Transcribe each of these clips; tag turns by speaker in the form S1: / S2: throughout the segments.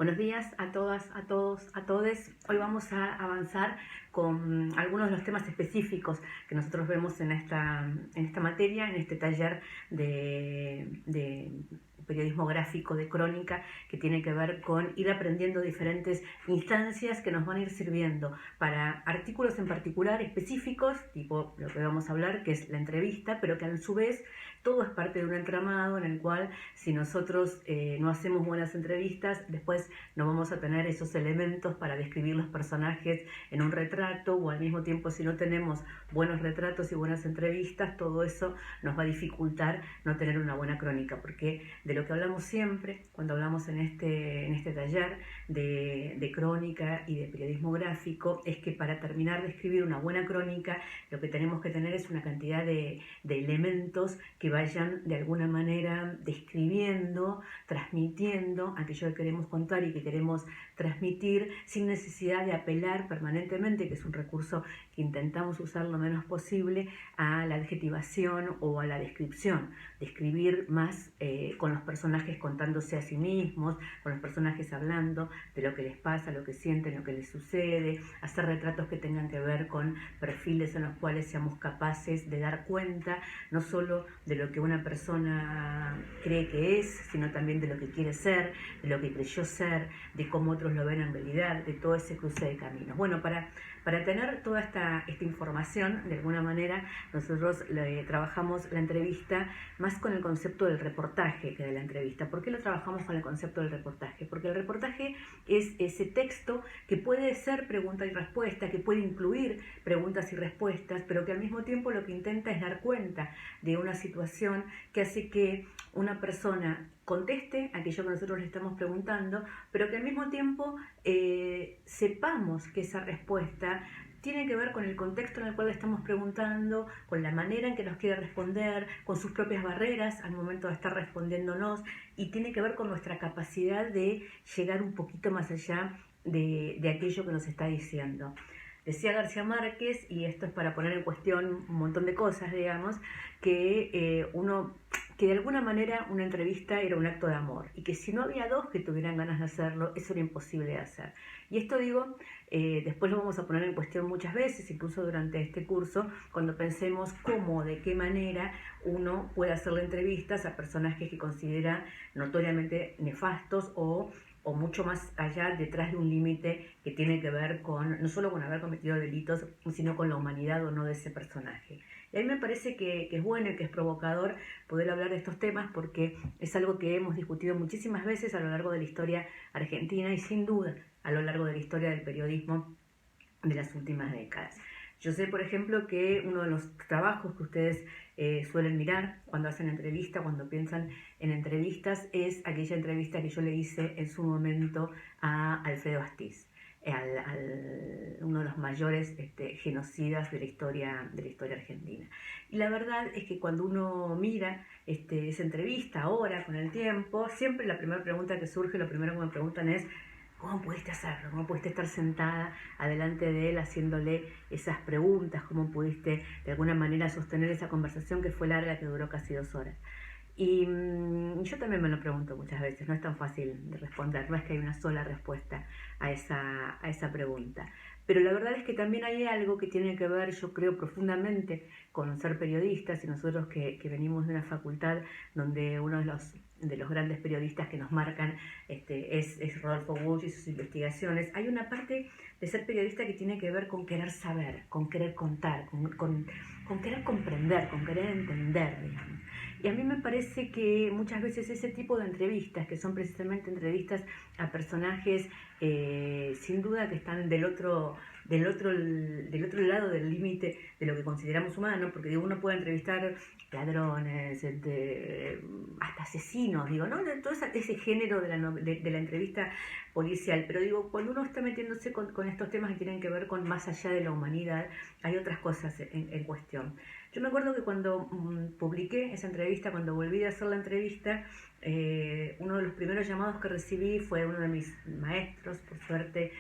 S1: Buenos días a todas, a todos, a todes. Hoy vamos a avanzar con algunos de los temas específicos que nosotros vemos en esta materia, en este taller de periodismo gráfico, de crónica, que tiene que ver con ir aprendiendo diferentes instancias que nos van a ir sirviendo para artículos en particular específicos, tipo lo que vamos a hablar, que es la entrevista, pero que a su vez todo es parte de un entramado en el cual si nosotros no hacemos buenas entrevistas, después no vamos a tener esos elementos para describir los personajes en un retrato, o al mismo tiempo si no tenemos buenos retratos y buenas entrevistas, todo eso nos va a dificultar no tener una buena crónica, porque de lo que hablamos siempre cuando hablamos en este taller de crónica y de periodismo gráfico es que para terminar de escribir una buena crónica lo que tenemos que tener es una cantidad de elementos que vayan de alguna manera describiendo, transmitiendo aquello que queremos contar y que queremos transmitir sin necesidad de apelar permanentemente, que es un recurso que intentamos usar lo menos posible, a la adjetivación o a la descripción. Describir más con los personajes contándose a sí mismos, con los personajes hablando de lo que les pasa, lo que sienten, lo que les sucede, hacer retratos que tengan que ver con perfiles en los cuales seamos capaces de dar cuenta no solo de lo que una persona cree que es, sino también de lo que quiere ser, de lo que creyó ser, de cómo otros lo ven en realidad, de todo ese cruce de caminos. Bueno, para tener toda esta información, de alguna manera, nosotros trabajamos la entrevista más con el concepto del reportaje que de la entrevista. ¿Por qué lo trabajamos con el concepto del reportaje? Porque el reportaje es ese texto que puede ser pregunta y respuesta, que puede incluir preguntas y respuestas, pero que al mismo tiempo lo que intenta es dar cuenta de una situación que hace que una persona conteste aquello que nosotros le estamos preguntando, pero que al mismo tiempo sepamos que esa respuesta tiene que ver con el contexto en el cual le estamos preguntando, con la manera en que nos quiere responder, con sus propias barreras al momento de estar respondiéndonos, y tiene que ver con nuestra capacidad de llegar un poquito más allá de aquello que nos está diciendo. Decía García Márquez, y esto es para poner en cuestión un montón de cosas, digamos, que de alguna manera una entrevista era un acto de amor, y que si no había dos que tuvieran ganas de hacerlo, eso era imposible de hacer. Y esto digo, después lo vamos a poner en cuestión muchas veces, incluso durante este curso, cuando pensemos cómo, de qué manera uno puede hacerle entrevistas a personajes que considera notoriamente nefastos o mucho más allá, detrás de un límite que tiene que ver con, no solo con haber cometido delitos, sino con la humanidad o no de ese personaje. Y a mí me parece que es bueno y que es provocador poder hablar de estos temas, porque es algo que hemos discutido muchísimas veces a lo largo de la historia argentina y sin duda a lo largo de la historia del periodismo de las últimas décadas. Yo sé, por ejemplo, que uno de los trabajos que ustedes suelen mirar cuando hacen entrevistas, cuando piensan en entrevistas, es aquella entrevista que yo le hice en su momento a Alfredo Astiz, uno de los mayores genocidas de la historia argentina. Y la verdad es que cuando uno mira esa entrevista ahora, con el tiempo, siempre la primera pregunta que surge, lo primero que me preguntan es: ¿cómo pudiste hacerlo? ¿Cómo pudiste estar sentada adelante de él haciéndole esas preguntas? ¿Cómo pudiste de alguna manera sostener esa conversación que fue larga, que duró casi 2 horas? Y yo también me lo pregunto muchas veces, no es tan fácil de responder, no es que hay una sola respuesta a esa pregunta. Pero la verdad es que también hay algo que tiene que ver, yo creo, profundamente con ser periodistas, y nosotros que venimos de una facultad donde uno de los grandes periodistas que nos marcan es Rodolfo Walsh y sus investigaciones. Hay una parte de ser periodista que tiene que ver con querer saber, con querer contar, con querer comprender, con querer entender, digamos. Y a mí me parece que muchas veces ese tipo de entrevistas, que son precisamente entrevistas a personajes sin duda que están del otro lado del límite de lo que consideramos humano, porque digo, uno puede entrevistar ladrones, hasta asesinos, digo, ¿no? Todo ese género de la entrevista policial, pero digo, cuando uno está metiéndose con estos temas que tienen que ver con más allá de la humanidad, hay otras cosas en cuestión. Yo me acuerdo que cuando publiqué esa entrevista, cuando volví a hacer la entrevista, uno de los primeros llamados que recibí fue uno de mis maestros, por suerte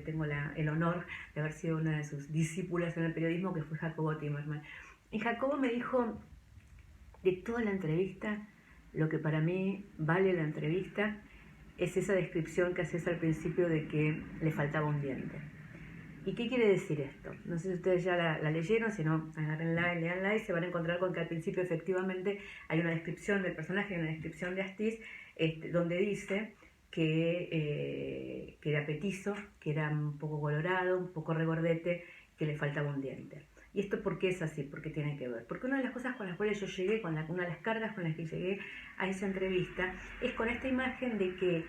S1: tengo el honor de haber sido una de sus discípulas en el periodismo, que fue Jacobo Timerman. Y Jacobo me dijo: de toda la entrevista, lo que para mí vale la entrevista es esa descripción que haces al principio de que le faltaba un diente. ¿Y qué quiere decir esto? No sé si ustedes ya la leyeron, si no, agárrenla y leanla y se van a encontrar con que al principio efectivamente hay una descripción del personaje, hay una descripción de Astiz, donde dice que era petizo, que era un poco colorado, un poco regordete, que le faltaba un diente. ¿Y esto por qué es así? ¿Por qué tiene que ver? Porque una de las cosas con las cuales yo llegué, una de las cargas con las que llegué a esa entrevista, es con esta imagen de que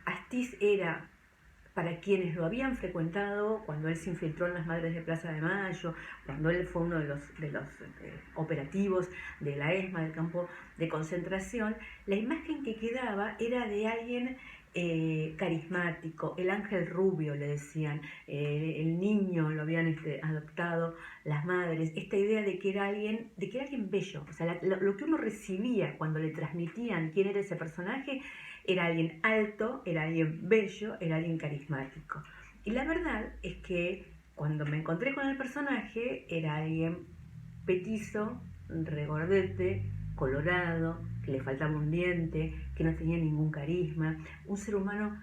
S1: Astiz era, para quienes lo habían frecuentado cuando él se infiltró en las Madres de Plaza de Mayo, cuando él fue uno de los operativos de la ESMA, del campo de concentración, la imagen que quedaba era de alguien carismático, el ángel rubio le decían, el niño lo habían adoptado las madres, esta idea de que era alguien bello, o sea, lo que uno recibía cuando le transmitían quién era ese personaje, era alguien alto, era alguien bello, era alguien carismático. Y la verdad es que cuando me encontré con el personaje, era alguien petizo, regordete, colorado, que le faltaba un diente, que no tenía ningún carisma, un ser humano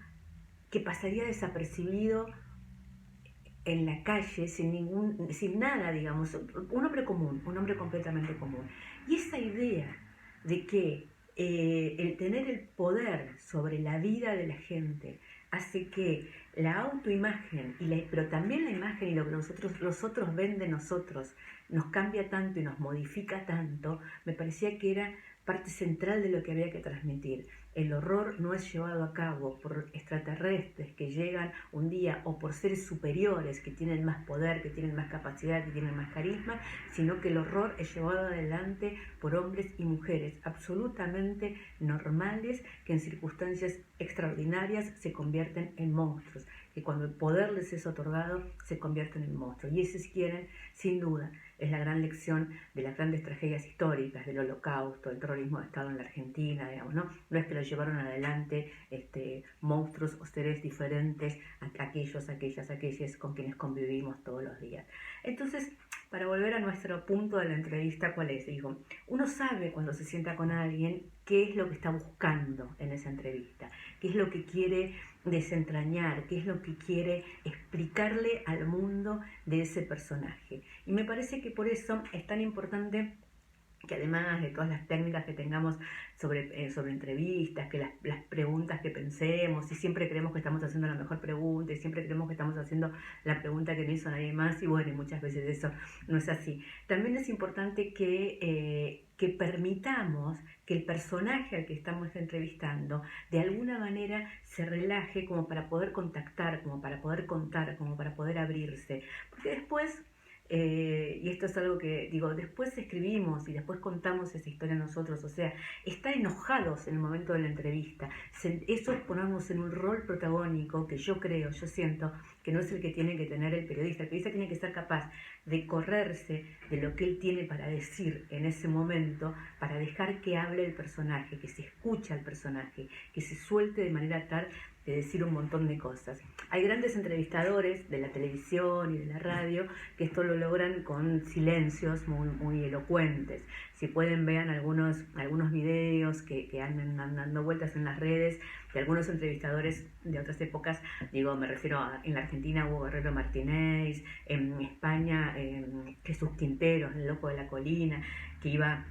S1: que pasaría desapercibido en la calle sin nada, digamos, un hombre común, un hombre completamente común. Y esa idea de que el tener el poder sobre la vida de la gente hace que la autoimagen, pero también la imagen y lo que los otros ven de nosotros nos cambia tanto y nos modifica tanto, me parecía que era parte central de lo que había que transmitir. El horror no es llevado a cabo por extraterrestres que llegan un día o por seres superiores que tienen más poder, que tienen más capacidad, que tienen más carisma, sino que el horror es llevado adelante por hombres y mujeres absolutamente normales que en circunstancias extraordinarias se convierten en monstruos, que cuando el poder les es otorgado se convierten en monstruos. Y ese, si quieren, sin duda, es la gran lección de las grandes tragedias históricas, del Holocausto, del terrorismo de Estado en la Argentina, digamos, ¿no? No es que lo llevaron adelante monstruos o seres diferentes a aquellas con quienes convivimos todos los días. Entonces, para volver a nuestro punto de la entrevista, ¿cuál es? Digo, uno sabe cuando se sienta con alguien qué es lo que está buscando en esa entrevista, qué es lo que quiere desentrañar, qué es lo que quiere explicarle al mundo de ese personaje. Y me parece que por eso es tan importante que además de todas las técnicas que tengamos sobre entrevistas, que las preguntas que pensemos, y siempre creemos que estamos haciendo la mejor pregunta, y siempre creemos que estamos haciendo la pregunta que no hizo nadie más, y bueno, y muchas veces eso no es así. También es importante que permitamos que el personaje al que estamos entrevistando de alguna manera se relaje como para poder contactar, como para poder contar, como para poder abrirse, porque después... y esto es algo que digo, después escribimos y después contamos esa historia nosotros, o sea, estar enojados en el momento de la entrevista, eso es ponernos en un rol protagónico que yo siento que no es el que tiene que tener el periodista tiene que ser capaz de correrse de lo que él tiene para decir en ese momento, para dejar que hable el personaje, que se escuche al personaje, que se suelte de manera tal de decir un montón de cosas. Hay grandes entrevistadores de la televisión y de la radio que esto lo logran con silencios muy elocuentes. Si pueden, vean algunos videos que andan dando vueltas en las redes de algunos entrevistadores de otras épocas. Digo, me refiero en la Argentina Hugo Guerrero Martínez, en España Jesús Quinteros, el loco de la colina, que iba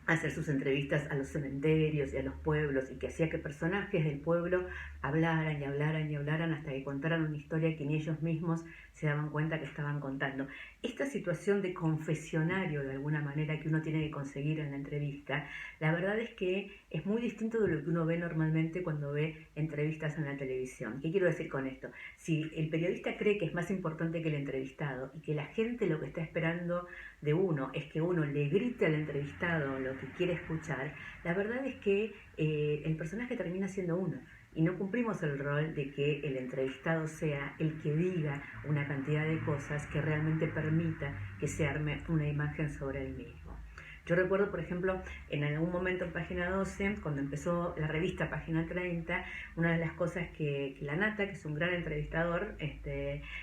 S1: a hacer sus entrevistas a los cementerios y a los pueblos, y que hacía que personajes del pueblo hablaran y hablaran y hablaran hasta que contaran una historia que ni ellos mismos se daban cuenta que estaban contando. Esta situación de confesionario, de alguna manera, que uno tiene que conseguir en la entrevista, la verdad es que es muy distinto de lo que uno ve normalmente cuando ve entrevistas en la televisión. ¿Qué quiero decir con esto? Si el periodista cree que es más importante que el entrevistado y que la gente lo que está esperando de uno es que uno le grite al entrevistado lo que quiere escuchar, la verdad es que el personaje termina siendo uno. Y no cumplimos el rol de que el entrevistado sea el que diga una cantidad de cosas que realmente permita que se arme una imagen sobre él mismo. Yo recuerdo, por ejemplo, en algún momento en Página 12, cuando empezó la revista Página 30, una de las cosas que la Nata, que es un gran entrevistador,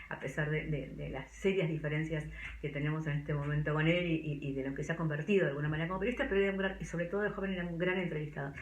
S1: a pesar de las serias diferencias que tenemos en este momento con él y de lo que se ha convertido de alguna manera como periodista, pero era sobre todo de joven era un gran entrevistador.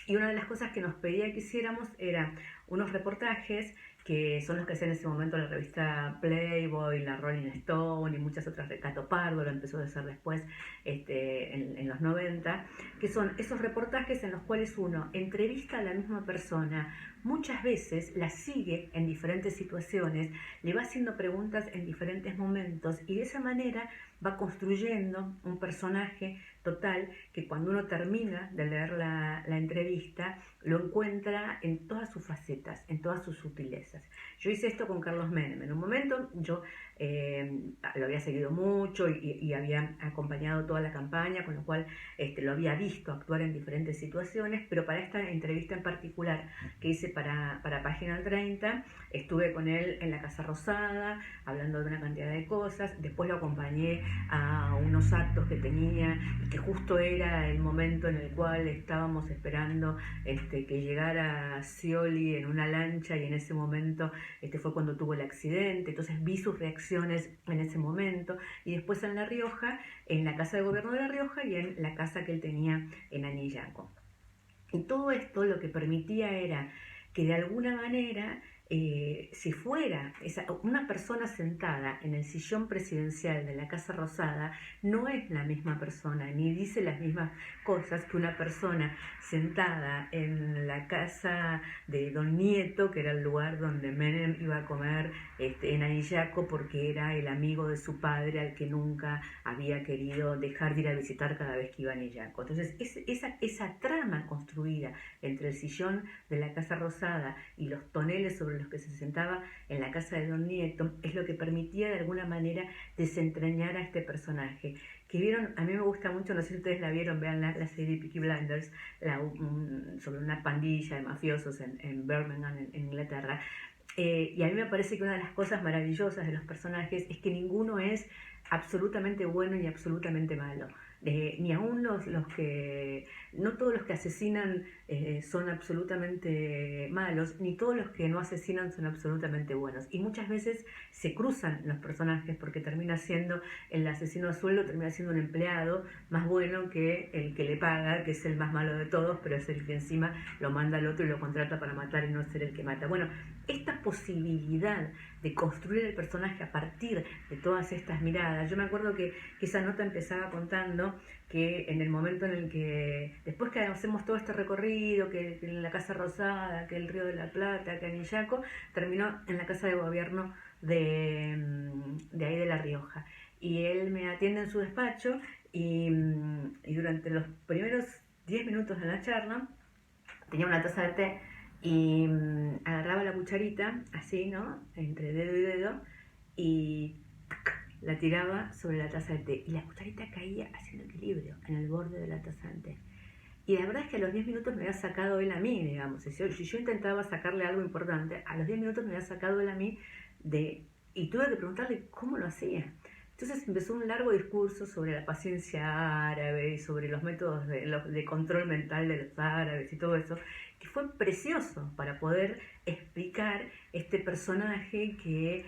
S1: Y una de las cosas que nos pedía que hiciéramos era unos reportajes que son los que hacía en ese momento la revista Playboy, la Rolling Stone y muchas otras, Cato Pardo lo empezó a hacer después en los 90, que son esos reportajes en los cuales uno entrevista a la misma persona, muchas veces la sigue en diferentes situaciones, le va haciendo preguntas en diferentes momentos y de esa manera va construyendo un personaje total que cuando uno termina de leer la entrevista lo encuentra en todas sus facetas, en todas sus sutilezas. Yo hice esto con Carlos Menem. En un momento yo lo había seguido mucho y había acompañado toda la campaña, con lo cual lo había visto actuar en diferentes situaciones, pero para esta entrevista en particular que hice para Página 30, estuve con él en la Casa Rosada, hablando de una cantidad de cosas, después lo acompañé a unos actos que tenía y que justo era el momento en el cual estábamos esperando que llegara Scioli en una lancha y en ese momento fue cuando tuvo el accidente, entonces vi sus reacciones en ese momento y después en La Rioja, en la Casa de Gobierno de La Rioja y en la casa que él tenía en Anillaco. Y todo esto lo que permitía era que de alguna manera si fuera una persona sentada en el sillón presidencial de la Casa Rosada, no es la misma persona, ni dice las mismas cosas que una persona sentada en la casa de Don Nieto, que era el lugar donde Menem iba a comer en Anillaco, porque era el amigo de su padre al que nunca había querido dejar de ir a visitar cada vez que iba a Anillaco. Entonces, esa trama construida entre el sillón de la Casa Rosada y los toneles sobre los que se sentaba en la casa de Don Nieto es lo que permitía de alguna manera desentrañar a este personaje. Que vieron, a mí me gusta mucho, no sé si ustedes la vieron, vean la serie Peaky Blinders, sobre una pandilla de mafiosos en Birmingham, en Inglaterra. Y a mí me parece que una de las cosas maravillosas de los personajes es que ninguno es absolutamente bueno ni absolutamente malo. Ni aún los que, no todos los que asesinan son absolutamente malos, ni todos los que no asesinan son absolutamente buenos. Y muchas veces se cruzan los personajes porque termina siendo el asesino a sueldo, termina siendo un empleado más bueno que el que le paga, que es el más malo de todos, pero es el que encima lo manda al otro y lo contrata para matar y no ser el que mata. Bueno, esta posibilidad de construir el personaje a partir de todas estas miradas, yo me acuerdo que esa nota empezaba contando que en el momento en el que, después que hacemos todo este recorrido, que en la Casa Rosada, que el Río de la Plata, que Anillaco, terminó en la Casa de Gobierno de ahí de La Rioja. Y él me atiende en su despacho y durante los primeros 10 minutos de la charla tenía una taza de té y agarraba la cucharita, así, ¿no? Entre dedo y dedo, y la tiraba sobre la taza de té. Y la cucharita caía haciendo equilibrio en el borde de la taza de té. Y la verdad es que a los 10 minutos me había sacado él a mí, digamos. Si yo intentaba sacarle algo importante, a los 10 minutos me había sacado él a mí y tuve que preguntarle cómo lo hacía. Entonces empezó un largo discurso sobre la paciencia árabe y sobre los métodos de control mental de los árabes y todo eso, que fue precioso para poder explicar este personaje que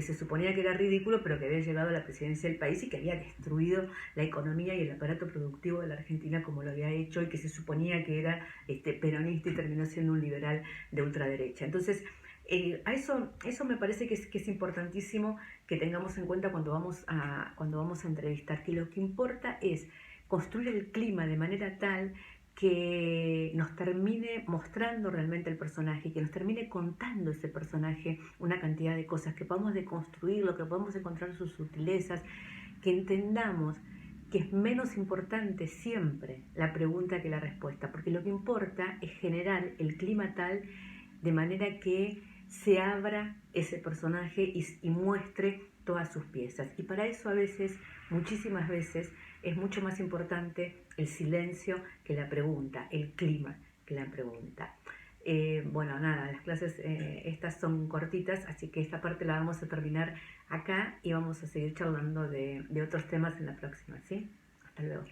S1: se suponía que era ridículo, pero que había llegado a la presidencia del país y que había destruido la economía y el aparato productivo de la Argentina como lo había hecho, y que se suponía que era peronista y terminó siendo un liberal de ultraderecha. Entonces, eso me parece que es importantísimo que tengamos en cuenta cuando vamos a entrevistar, que lo que importa es construir el clima de manera tal que nos termine mostrando realmente el personaje, que nos termine contando ese personaje una cantidad de cosas, que podamos deconstruirlo, que podamos encontrar sus sutilezas, que entendamos que es menos importante siempre la pregunta que la respuesta, porque lo que importa es generar el clima tal de manera que se abra ese personaje y muestre todas sus piezas. Y para eso a veces, muchísimas veces, es mucho más importante el silencio que la pregunta, el clima que la pregunta. Bueno, nada, las clases estas son cortitas, así que esta parte la vamos a terminar acá y vamos a seguir charlando de otros temas en la próxima, ¿sí? Hasta luego.